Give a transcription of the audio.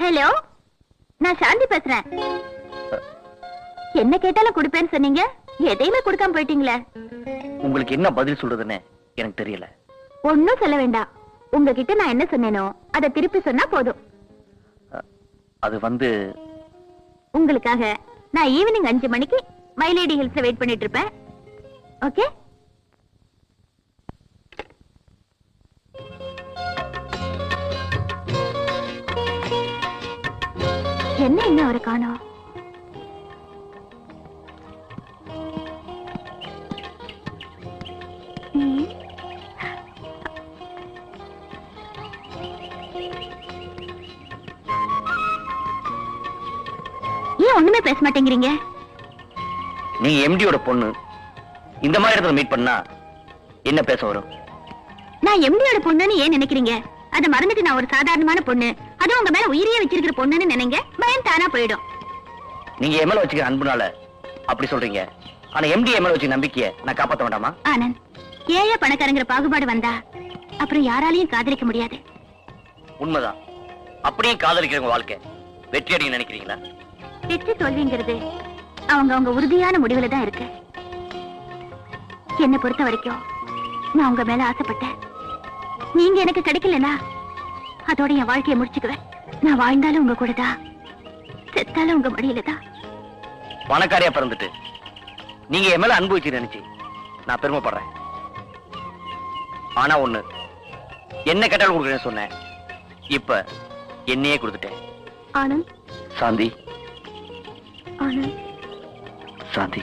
Hello, நான் சாந்தி பேசுறேன். என்ன கேட்டாலும் கொடுப்பேன்னு சொன்னீங்க, எதையுமே கொடுக்காம போயிட்டீங்களே. உங்களுக்கு என்ன பதில் சொல்றதுன்னு எனக்கு தெரியல. ஒன்னும் சொல்ல வேண்டாம். உங்ககிட்ட நான் என்ன சொன்னேனோ அதை திருப்பி சொன்னா போதும். அது வந்து உங்களுக்காக நான் ஈவினிங் 5 மணிக்கு மயிலேடி ஹில்ஸ்ல வெயிட் பண்ணிட்டு இருப்பேன். ஓகே? என்ன இன்னும் அவரை காணோம்? ஏன் ஒண்ணுமே பேச மாட்டேங்கிறீங்க? நீங்க எம்டியோட பொண்ணு, இந்த மாதிரி இடத்துல மீட் பண்ணா என்ன பேச வரும்? நான் எம்டியோட பொண்ணுன்னு ஏன் நினைக்கிறீங்க? அதை மறந்துட்டு நான் ஒரு சாதாரணமான பொண்ணு, அதுவும் உங்க மேல உயிரியே வச்சிருக்கிற பொண்ணுன்னு நினைங்க, பயம் தானா போயிடும். நீங்க எம்எல் வச்சுக்கிற அன்புனால அப்படி சொல்றீங்க. ஆனா எம்டி எம்எல் வச்சு நம்பிக்கைய நான் காப்பாத்த வேண்டாமா? ஆனந்த், ஏழை பணக்காரங்கிற பாகுபாடு வந்தா அப்புறம் யாராலையும் காதலிக்க முடியாது. உண்மைதான். அப்படியே காதலிக்கிறவங்க வாழ்க்கை வெற்றி அடைய நினைக்கிறீங்களா? வெற்றி தோல்விங்கிறது அவங்க உறுதியான முடிவுல தான் இருக்கு. என்னை பொறுத்த வரைக்கும் நான் உங்க மேல ஆசைப்பட்டேன். நீங்க எனக்கு கிடைக்கலனா அதோட என் வாழ்க்கையை முடிச்சுக்குவேன். நான் வாழ்ந்தாலும் உங்க கூட தான், செத்தாலும் உங்க மடியில தான். பணக்காரியா பிறந்துட்டு நீங்க என் மேல அன்பு வச்சு நினைச்சு நான் பெருமைப்படுறேன். ஆனா ஒண்ணு, என்ன கேட்டாலும் கொடுக்குறேன்னு சொன்னேன். இப்ப என்னையே கொடுத்துட்டேன். ஆனந்த், சாந்தி, ஆனந்த், சாந்தி.